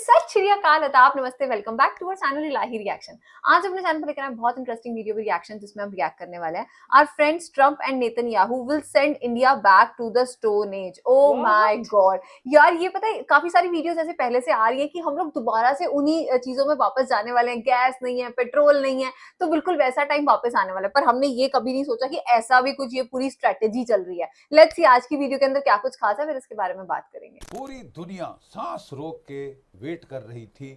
सत श्री अकाल, आदाब, नमस्ते, welcome back to our channel Ilahi reaction. आज अपने चैनल पर लेकर आए बहुत इंटरेस्टिंग वीडियो रिएक्शन जिसमें हम रिएक्ट करने वाले हैं। Our friends Trump and Netanyahu will send India back to the stone age. Oh my god यार, ये पता है काफी सारी वीडियोस ऐसे पहले से आ रही है कि हम लोग दोबारा से उन्हीं चीजों में वापस जाने वाले हैं। गैस नहीं है, पेट्रोल नहीं है, तो बिल्कुल वैसा टाइम वापस आने वाला है। पर हमने ये कभी नहीं सोचा कि ऐसा भी कुछ ये पूरी स्ट्रेटेजी चल रही है। लेट्स सी आज की वीडियो के अंदर क्या कुछ खास है, फिर इसके बारे में बात करेंगे। पूरी दुनिया सांस रोक के वेट कर रही थी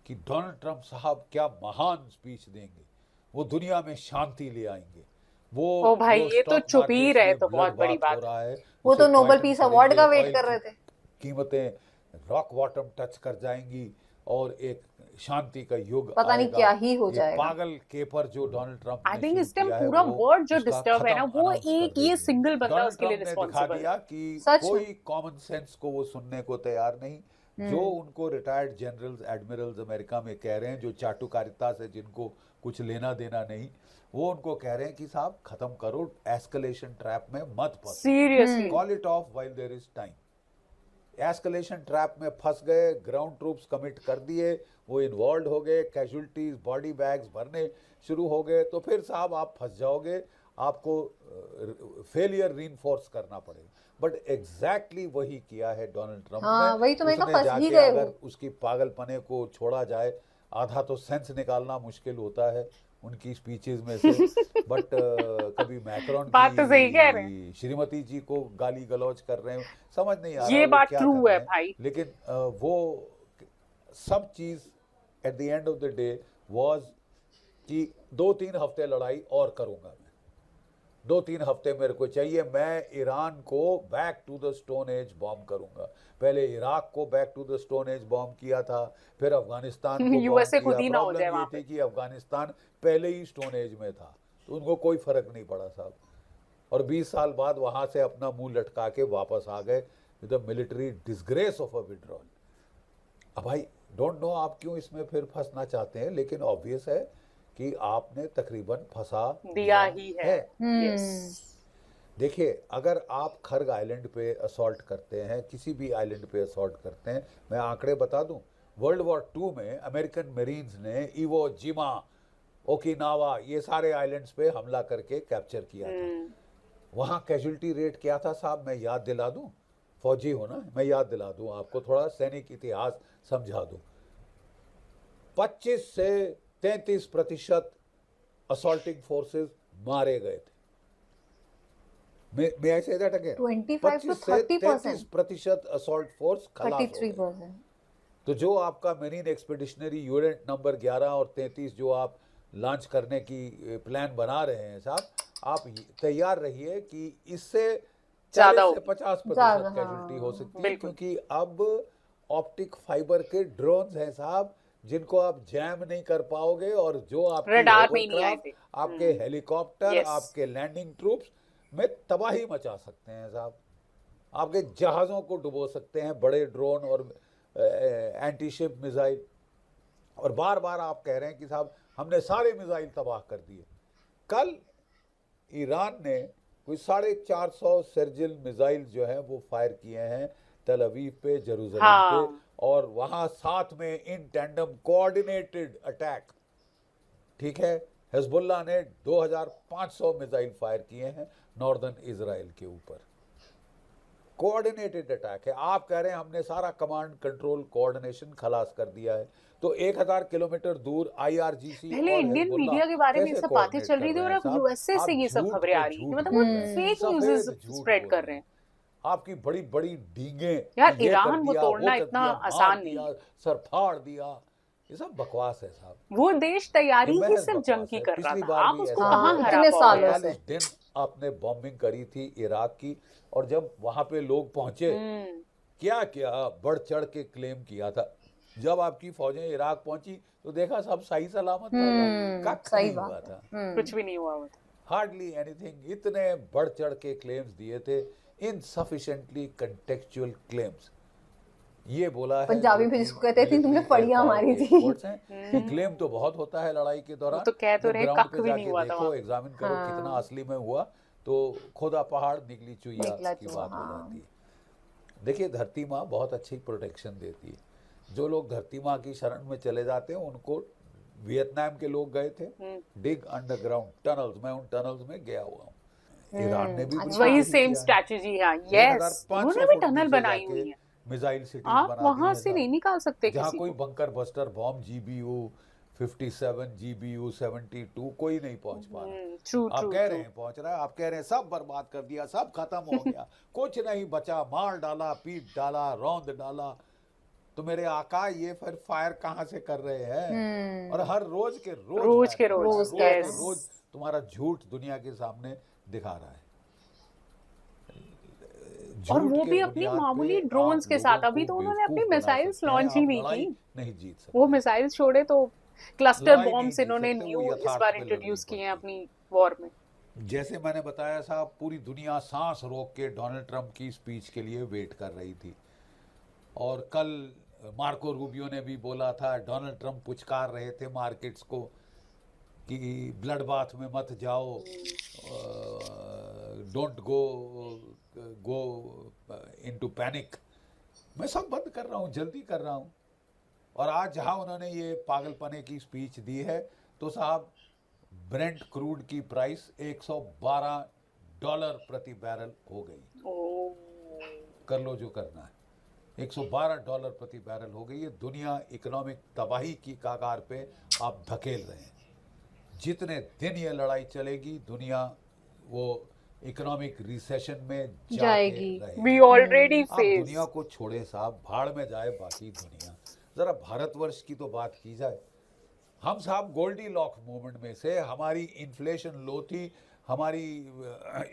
कि डोनाल्ड ट्रंप साहब क्या महान स्पीच देंगे, वो दुनिया में शांति ले आएंगे। वो ओ भाई, ये तो चुप ही रहे तो बहुत बड़ी बात हो रहा है। वो तो नोबेल पीस अवार्ड का वेट कर रहे थे। कीमतें रॉक बॉटम टच कर जाएंगी और एक शांति का युग पता नहीं क्या ही हो जाएगा। पागल केपर जो डोनाल्ड ट्रंप आई थिंक इस टाइम पूरा वर्ल्ड जो डिस्टर्ब है ना, वो एक ये सिंगल बंदा उसके लिए रिस्पांसिबल दिखा दिया कि कोई कॉमन सेंस को वो सुनने को तैयार नहीं। जो उनको रिटायर्ड जनरल्स एडमिरल्स अमेरिका में कह रहे हैं, जो चाटुकारिता से जिनको कुछ लेना देना नहीं, वो उनको कह रहे हैं कि साहब खत्म करो, एस्केलेशन ट्रैप में मत फंसो, seriously call it off while there is time. Escalation trap में फंस गए, ग्राउंड ट्रूप्स कमिट कर दिए, वो इन्वॉल्व हो गए, कैजुअल्टीज बॉडी बैग्स भरने शुरू हो गए, तो फिर साहब आप फंस जाओगे, आपको फेलियर रीइंफोर्स करना पड़ेगा। बट एग्जैक्टली वही किया है डोनाल्ड ट्रंप ने। वही तो मैं कहा, फंस ही जाके गए। अगर उसकी पागलपने को छोड़ा जाए, आधा तो सेंस निकालना मुश्किल होता है उनकी स्पीचेस में से। बट कभी मैक्रोन बात तो सही कह रहे हैं। श्रीमती जी को गाली गलौज कर रहे हैं, समझ नहीं आ रहा ये बात क्या ट्रू है भाई। लेकिन वो सब चीज at the end of the day was कि 2-3 हफ्ते लड़ाई और करूंगा मैं, 2-3 हफ्ते मेरे को चाहिए, मैं ईरान को back to the stone age bomb करूंगा। पहले इराक को back to the stone age bomb किया था, फिर अफगानिस्तान को यूएसए बॉम्ब खुद ही किया। ना हो जाए प्रॉब्लम ये थी कि अफगानिस्तान पहले ही स्टोन एज में था, तो उनको कोई फर्क नहीं पड़ा साहब, और 20 साल बाद वहां से अपना मुंह लटका के वापस आ गए with the military disgrace of a withdrawal. अब भाई डोंट नो आप क्यों इसमें फिर फंसना चाहते हैं, लेकिन ऑब्वियस है कि आपने तकरीबन फंसा दिया ही है। देखिए, अगर आप खर्ग आइलैंड पे असॉल्ट करते हैं, किसी भी आइलैंड पे असॉल्ट करते हैं, मैं आंकड़े बता दूं, वर्ल्ड वॉर 2 में अमेरिकन मरीन्स ने इवो जिमा, ओकिनावा, ये सारे आइलैंड्स पे हमला करके कैप्चर किया था। वहां कैजुअल्टी रेट क्या था साहब, मैं याद दिला दूं, फौजी हो ना, मैं याद दिला दूं आपको, थोड़ा सैनिक इतिहास समझा दूं। 25 से 33% असॉल्टिंग फोर्सेस मारे गए थे। May I say that again? 25 to 30%। 33% assault force खलास हो गए। 33%। तो जो आपका मेरीन एक्सपेडिशनरी यूनिट नंबर 11 और 33 जो आप लॉन्च करने की प्लान बना रहे हैं साहब, आप तैयार रहिए कि इससे 40 से 50% कैजुअल्टी हो सकती है, क्योंकि अब ऑप्टिक फाइबर के ड्रोन्स हैं साहब, जिनको आप जैम नहीं कर पाओगे, और जो आपके आपके हेलीकॉप्टर, आपके लैंडिंग ट्रूप्स में तबाही मचा सकते हैं साहब, आपके जहाज़ों को डुबो सकते हैं, बड़े ड्रोन और एंटी शिप मिसाइल। और बार बार आप कह रहे हैं कि साहब हमने सारे मिसाइल तबाह कर दिए। कल ईरान ने कोई 450 सर्जिल मिसाइल जो है वो फायर किए हैं तल अवीव पे, जेरूसलम पे, और वहां साथ में इन टैंडम कोऑर्डिनेटेड अटैक, ठीक है, हिजबुल्लाह ने 2500 मिसाइल फायर किए हैं नॉर्दर्न इजराइल के ऊपर। कोऑर्डिनेटेड अटैक है। आप कह रहे हैं हमने सारा कमांड कंट्रोल कोऑर्डिनेशन खलास कर दिया है, तो 1000 किलोमीटर दूर IRGC पहले इंडियन मीडिया के बारे में सब बातें चल रही थी, और अब यूएसए से ये सब खबरें आ रही है, मतलब वो फेक न्यूज़ स्प्रेड कर रहे हैं। आपकी बड़ी बड़ी डींगे यार, ईरान वो तोड़ना इतना आसान नहीं है, सर फाड़ दिया, ये सब बकवास है साहब। वो देश तैयारी ही सिर्फ जंग की कर रहा था, आप उसको कहां हरा पाओगे? 45 दिन आपने बॉम्बिंग करी थी इराक की, और जब वहां पे लोग पहुंचे, क्या क्या बढ़ चढ़ के क्लेम किया था। जब आपकी फौजें इराक पहुंची तो देखा सब सही सलामत था, सही हुआ था, कुछ भी नहीं हुआ था, हार्डली एनीथिंग। इतने बढ़ चढ़ के क्लेम्स दिए थे, इनसफिशिएंटली कंटेक्चुअल क्लेम्स। ये बोला है पंजाबी में जिसको कहते थे तुमने पड़ियां मारी थी। क्लेम तो बहुत होता है लड़ाई के दौरान, तो कह तो रहे कख भी नहीं हुआ था। देखो, एग्जामिन करो कितना असली में हुआ, तो खुदा पहाड़ निकली चुईया की बात हो जाती है। देखिए, धरती माँ बहुत अच्छी प्रोटेक्शन देती है, जो लोग धरती माँ की शरण में चले जाते हैं उनको, वियतनाम के लोग गए थे डिग अंडरग्राउंड टनल्स, मैं उन टनल्स में गया हुआ हूँ। ईरान ने भी बिल्कुल वही यही सेम किया है। स्ट्रैटेजी है। यस, 1500 उन्होंने भी फुट टनल नीचे बनाई जाके हुई है, मिसाइल सिटीज आप बना दी वहां हैं से नहीं साहब, निकाल सकते जहाँ किसी कोई को। Bunker buster bomb GBU 57 GBU 72 कोई नहीं पहुंच पा रहा। ट्रू आप ट्रू कह रहे ट्रू। हैं पहुंच रहा है, आप कह रहे हैं सब बर्बाद कर दिया, सब खत्म हो गया, कुछ नहीं बचा, मार डाला, पीट डाला, रौंद डाला। तो मेरे आका ये फिर फायर कहाँ से कर रहे हैं? और हर रोज के रोज रोज फायर के कर रहे हैं, रोज, रोज रोज कर के रहे रोज तुम्हारा झूठ दुनिया के सामने दिखा रहा है। और झूठ वो के भी अपनी बुनियाद मामूली पे ड्रोन्स आप के साथ। लोगों अभी को तो उन्होंने अपनी बेवकूफ बना मिसाइल्स सकते हैं, लॉन्च ही आप नहीं लड़ाई की। नहीं जीत सकते। वो मिसाइल्स छोड़े तो क्लस्टर लड़ाई नहीं बॉम्ब्स जीत इन्होंने सकते, वो न्यू इस यथार्थ बार पे लड़नी इंट्रोड्यूस किए हैं पड़ती। अपनी वॉर में। जैसे मैंने बताया साहब, पूरी दुनिया सांस रोक के डोनाल्ड ट्रंप की स्पीच के लिए वेट कर रही थी। और कल मार्को रूबियो ने भी बोला था, डोनाल्ड ट्रंप पुचकार रहे थे मार्केट्स को कि ब्लड बाथ में मत जाओ, डोंट गो इनटू पैनिक। मैं सब बंद कर रहा हूँ, जल्दी कर रहा हूँ। और आज जहाँ उन्होंने ये पागलपने की स्पीच दी है, तो साहब ब्रेंट क्रूड की प्राइस $112 प्रति बैरल हो गई। कर लो जो करना है, $112 प्रति बैरल हो गई है। दुनिया इकोनॉमिक तबाही की कगार पे आप धकेल रहे हैं। जितने दिन ये लड़ाई चलेगी, दुनिया वो इकोनॉमिक रिसेशन में जाएगी। जाके वी रहेगी। ऑलरेडी आप फेस। दुनिया को छोड़े साहब, भाड़ में जाए बाकी दुनिया। जरा भारतवर्ष की तो बात की जाए। हम साहब गोल्डी लॉक मूवमेंट में से, हमारी इन्फ्लेशन लो थी, हमारी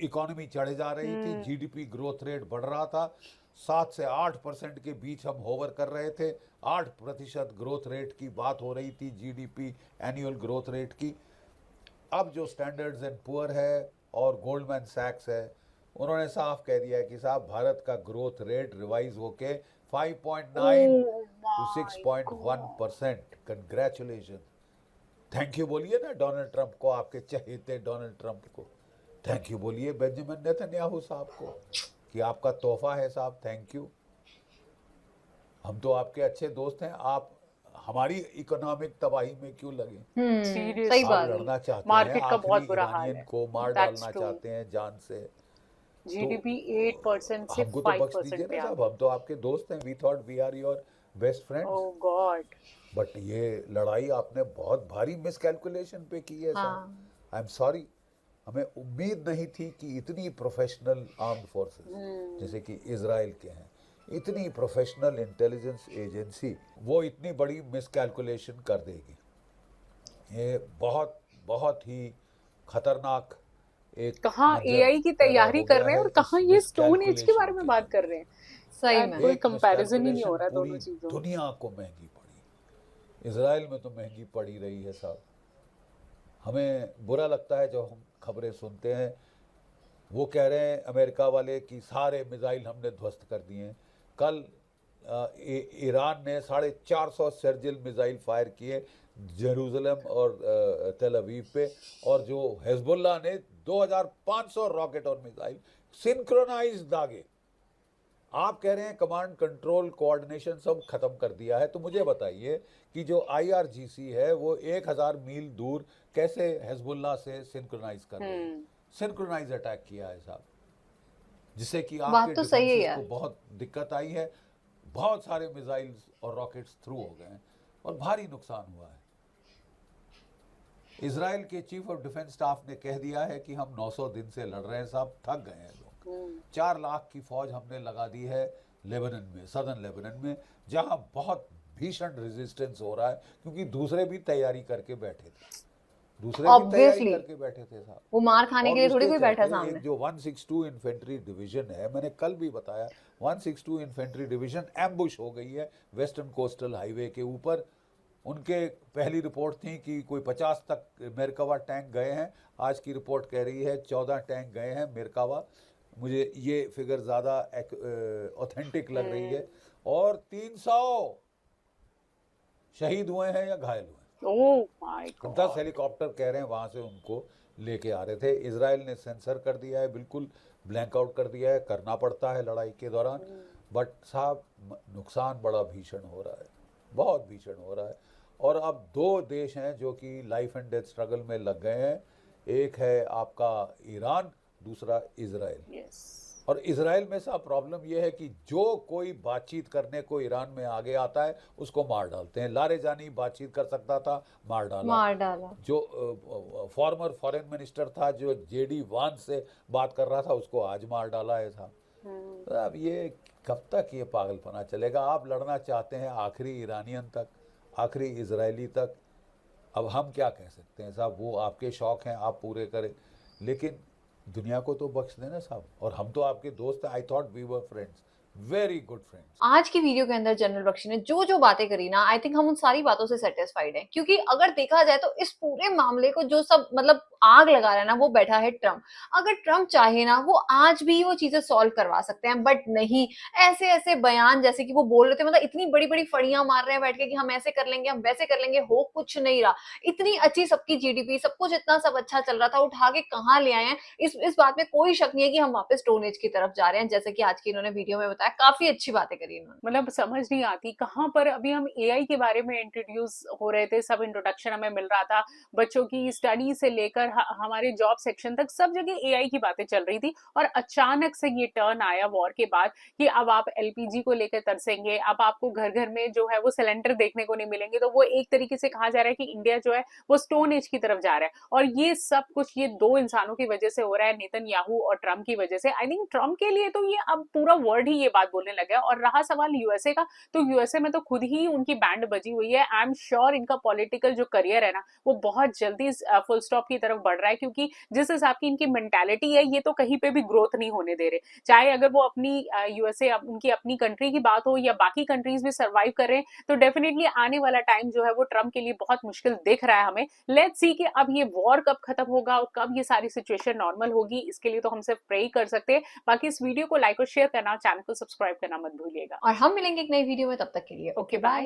इकोनॉमी चढ़े जा रही थी, GDP ग्रोथ रेट बढ़ रहा था, 7 से 8% के बीच हम होवर कर रहे थे। 8% ग्रोथ रेट की बात हो रही थी, GDP एनुअल ग्रोथ रेट की। अब जो स्टैंडर्ड्स एंड पुअर है और गोल्डमैन सैक्स है, उन्होंने साफ कह दिया है कि साहब भारत का ग्रोथ रेट रिवाइज होके 5.9 to 6.1%। कंग्रेचुलेशन, थैंक यू बोलिए ना डोनाल्ड ट्रंप को, आपके चहेते डोनाल्ड ट्रंप को थैंक यू बोलिए, बेंजामिन नेतन्याहू साहब को, कि आपका तोहफा है साहब, थैंक यू। हम तो आपके अच्छे दोस्त हैं, आप हमारी इकोनॉमिक तबाही में क्यों लगे? सही आप बात। लड़ना चाहते हैं, मार्केट का आखिरी बहुत बुरा हाल ईरानियन है। को मार That's डालना true. चाहते हैं जान से। जीडीपी 8% से हमको तो बख्श 5% दीजिए पे ना आ साहब, गई। हम तो आपके दोस्त हैं, we thought we are your best friends. Oh god. But ये लड़ाई आपने बहुत भारी मिसकैलकुलेशन पे की है साहब। आई एम सॉरी, हमें उम्मीद नहीं थी कि इतनी प्रोफेशनल आर्म्ड फोर्सेस जैसे कि इजराइल के हैं, इतनी प्रोफेशनल इंटेलिजेंस एजेंसी, वो इतनी बड़ी मिसकैलकुलेशन कर देगी। ये बहुत बहुत ही खतरनाक एक कहाँ मंजर एआई की पैदा तैयारी हो कर गया रहे हैं है और इस कहाँ ये स्टोन एज के मिसकैलकुलेशन बारे में के बात अंदर। कर रहे हैं। सही यार, में। कोई एक कंपैरिजन ही नहीं हो मिसकैलकुलेशन रहा पूरी दोनों चीजों में। दुनिया को महंगी पड़ी। इजराइल में तो महंगी पड़ी रही है साहब। हमें बुरा लगता है जब हम खबरें सुनते हैं, वो कह रहे हैं अमेरिका वाले कि सारे मिसाइल हमने ध्वस्त कर दिए हैं। कल ईरान ने 450 सर्जिल मिसाइल फायर किए जेरूसलम और तेल अवीव पे, और जो हिजबुल्लाह ने 2500 रॉकेट और मिसाइल सिंक्रोनाइज दागे। आप कह रहे हैं कमांड कंट्रोल कोऑर्डिनेशन सब खत्म कर दिया है, तो मुझे बताइए कि जो IRGC है वो 1000 मील दूर कैसे हिजबुल्लाह से सिंक्रोनाइज कर रहे हैं? सिंक्रोनाइज अटैक किया है साहब, जिससे कि बात आपके तो सही है डिफेंसेस यार। को बहुत दिक्कत आई है। बहुत सारे मिसाइल्स और रॉकेट्स थ्रू हो गए हैं और भारी नुकसान हुआ है। इजराइल के चीफ ऑफ डिफेंस स्टाफ ने कह दिया है कि हम 900 दिन से लड़ रहे हैं साहब, थक गए हैं लोग। 4 लाख की फौज हमने लगा दी है लेबनान में, सदर्न लेबनान में, जहां बहुत भीषण रेजिस्टेंस हो रहा है, क्योंकि दूसरे भी तैयारी करके बैठे थे, Obviously, साहब। वो मार खाने और के लिए थोड़ी उसके कोई बैठा चलते सामने। एक जो 162 इन्फेंट्री डिवीजन है, मैंने कल भी बताया, 162 इन्फेंट्री डिवीजन एम्बुश हो गई है वेस्टर्न कोस्टल हाईवे के ऊपर। उनके पहली रिपोर्ट थी कि कोई 50 तक मेरकावा टैंक गए हैं, आज की रिपोर्ट कह रही है 14 टैंक गए हैं मेरकावा। मुझे ये फिगर ज़्यादा ऑथेंटिक लग रही है। और 300 शहीद हुए हैं या घायल हुए हैं। Oh my 10 God. हेलीकॉप्टर कह रहे हैं वहां से उनको लेके आ रहे थे। इजराइल ने सेंसर कर दिया है, बिल्कुल ब्लैंक आउट कर दिया है, करना पड़ता है लड़ाई के दौरान। बट साहब नुकसान बड़ा भीषण हो रहा है। बहुत भीषण हो रहा है। और अब दो देश हैं जो कि लाइफ एंड डेथ स्ट्रगल में लग गए हैं, एक है आपका ईरान, दूसरा इजराइल। यस। और इजराइल में सा प्रॉब्लम यह है कि जो कोई बातचीत करने को ईरान में आगे आता है उसको मार डालते हैं। लारे जानी बातचीत कर सकता था, मार डाला। जो फॉर्मर फॉरेन मिनिस्टर था जो जेडी वांस से बात कर रहा था उसको आज मार डाला है साहब। तो अब ये कब तक ये पागलपना चलेगा? आप लड़ना चाहते हैं आखिरी ईरानियन तक, आखिरी इजरायली तक। अब हम क्या कह सकते हैं साहब? वो आपके शौक हैं, आप पूरे करें, लेकिन दुनिया को तो बख्श देना साहब। और हम तो आपके दोस्त हैं। I thought we were friends, very good friends. आज की वीडियो के अंदर जनरल बख्शी ने जो जो बातें करी ना, आई थिंक हम उन सारी बातों से सेटिस्फाइड हैं, क्योंकि अगर देखा जाए तो इस पूरे मामले को जो सब मतलब आग लगा रहा है ना, वो बैठा है ट्रम्प। अगर ट्रम्प चाहे ना, वो आज भी वो चीजें सॉल्व करवा सकते हैं, बट नहीं। ऐसे ऐसे बयान जैसे कि वो बोल रहे थे, मतलब इतनी बड़ी बड़ी फड़ियां मार रहे हैं बैठ के कि हम ऐसे कर लेंगे, हम वैसे कर लेंगे, हो कुछ नहीं रहा। इतनी अच्छी सबकी जीडीपी, सब कुछ इतना सब अच्छा चल रहा था, उठा के कहाँ ले आए हैं। इस बात में कोई शक नहीं है कि हम वापस स्टोन एज की तरफ जा रहे हैं, जैसे कि आज की इन्होंने वीडियो में बताया। काफी अच्छी बातें करी इन्होंने। मतलब समझ नहीं आती कहाँ पर। अभी हम एआई के बारे में इंट्रोड्यूस हो रहे थे, सब इंट्रोडक्शन हमें मिल रहा था, बच्चों की स्टडी से लेकर हमारे जॉब सेक्शन तक सब जगह एआई की बातें चल रही थी। और अचानक से ये टर्न आया वॉर के बाद कि अब आप एलपीजी को लेकर तरसेंगे, अब आपको घर घर में जो है वो सिलेंडर देखने को नहीं मिलेंगे। तो वो एक तरीके से कहा जा रहा है कि इंडिया जो है वो स्टोन एज की तरफ जा रहा है। और ये सब कुछ ये दो इंसानों की वजह से हो रहा है, नेतन्याहू और ट्रम्प की वजह से। आई थिंक ट्रम्प के लिए तो ये अब पूरा वर्ल्ड ही ये बात बोलने लगा है। और रहा सवाल यूएसए का, तो यूएसए में तो खुद ही उनकी बैंड बजी हुई है। आई एम श्योर इनका पॉलिटिकल जो करियर है ना, वो बहुत जल्दी फुल स्टॉप की तरफ बढ़ रहा है, क्योंकि जिस हिसाब की इनकी मेंटालिटी है, ये तो कहीं पे भी ग्रोथ नहीं होने दे रहे। चाहे अगर वो अपनी यूएसए उनकी अपनी कंट्री की बात हो या बाकी कंट्रीज भी सर्वाइव कर रहे हैं, तो डेफिनेटली आने वाला टाइम जो है वो ट्रम्प के लिए बहुत मुश्किल दिख रहा है हमें। लेट्स सी कि अब ये वॉर कब खत्म होगा और कब ये सारी सिचुएशन नॉर्मल होगी। इसके लिए तो हम सिर्फ प्रे ही कर सकते हैं। बाकी इस वीडियो को लाइक और शेयर करना, चैनल को सब्सक्राइब करना मत भूलिएगा। और हम मिलेंगे एक नई वीडियो में, तब तक के लिए ओके बाय।